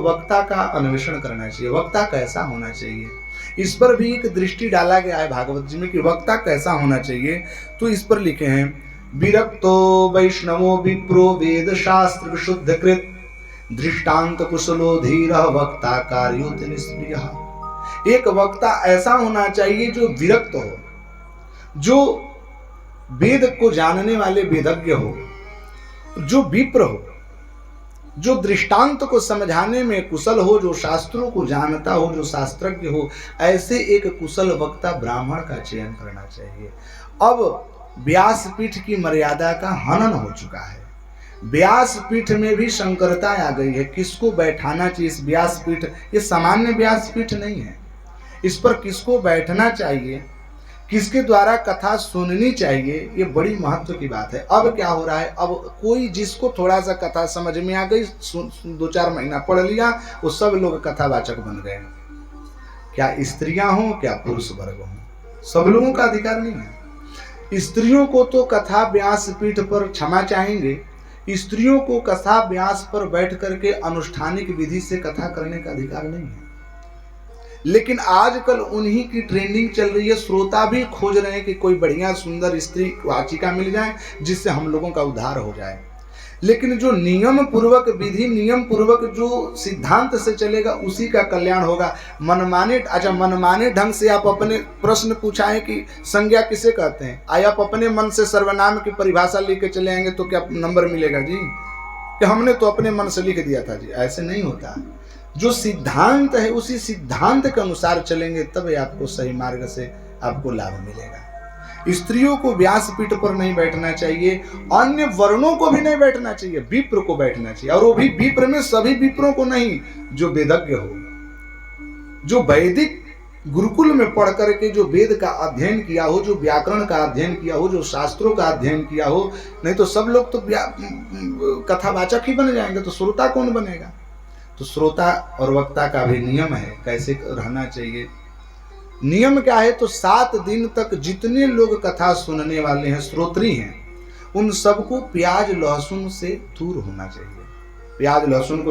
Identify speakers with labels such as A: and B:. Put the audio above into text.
A: वक्ता का अन्वेषण करना चाहिए। वक्ता कैसा होना चाहिए, इस पर भी एक दृष्टि डाला गया है भागवत जी में कि वक्ता कैसा होना चाहिए। तो इस पर लिखे हैं, विरक्तो वैष्णवो विप्रो वेद शास्त्र विशुद्ध कृत दृष्टांत कुशलो धीर वक्ता कार्योत निष्प्रिय। एक वक्ता ऐसा होना चाहिए जो विरक्त हो, जो वेद को जानने वाले वेदज्ञ हो, जो विप्र हो, जो दृष्टांत को समझाने में कुशल हो, जो शास्त्रों को जानता हो, जो शास्त्रज्ञ हो, ऐसे एक कुशल वक्ता ब्राह्मण का चयन करना चाहिए। अब व्यासपीठ की मर्यादा का हनन हो चुका है। व्यासपीठ में भी संकरता आ गई है। किसको बैठाना चाहिए इस व्यासपीठ? ये सामान्य व्यासपीठ नहीं है। इस पर किसको बैठना चाहिए, किसके द्वारा कथा सुननी चाहिए, ये बड़ी महत्व की बात है। अब क्या हो रहा है, अब कोई जिसको थोड़ा सा कथा समझ में आ गई, 2-4 महीना पढ़ लिया, वो सब लोग कथावाचक बन गए। क्या स्त्रियां हो, क्या पुरुष वर्ग हो, सब लोगों का अधिकार नहीं है। स्त्रियों को तो कथा व्यासपीठ पर क्षमा चाहेंगे, स्त्रियों को कथा व्यास पर बैठ करके अनुष्ठानिक विधि से कथा करने का अधिकार नहीं है। लेकिन आजकल उन्हीं की ट्रेंडिंग चल रही है। श्रोता भी खोज रहे हैं कि कोई बढ़िया सुंदर स्त्री वाचिका मिल जाए जिससे हम लोगों का उद्धार हो जाए। लेकिन जो नियम पूर्वक विधि, नियम पूर्वक जो सिद्धांत से चलेगा, उसी का कल्याण होगा। मनमाने ढंग से आप अपने प्रश्न पूछा है कि संज्ञा किसे कहते हैं, आए आप अपने मन से सर्वनाम की परिभाषा लिख के चले आएंगे तो क्या नंबर मिलेगा जी? कि हमने तो अपने मन से लिख दिया था जी। ऐसे नहीं होता। जो सिद्धांत है उसी सिद्धांत के अनुसार चलेंगे तब आपको सही मार्ग से आपको लाभ मिलेगा। स्त्रियों को व्यासपीठ पर नहीं बैठना चाहिए, अन्य वर्णों को भी नहीं बैठना चाहिए, विप्र को बैठना चाहिए। और वो भी विप्र में सभी विप्रों को नहीं, जो वेदज्ञ हो, जो वैदिक गुरुकुल में पढ़ करके जो वेद का अध्ययन किया हो, जो व्याकरण का अध्ययन किया हो, जो शास्त्रों का अध्ययन किया हो। नहीं तो सब लोग तो कथावाचक ही बन जाएंगे, तो श्रोता कौन बनेगा? तो श्रोता और वक्ता का भी नियम है, कैसे रहना चाहिए। नियम क्या है? तो 7 दिन तक जितने लोग कथा सुनने वाले हैं, श्रोत्री हैं, उन सबको प्याज लहसुन से दूर होना चाहिए। प्याज लहसुन को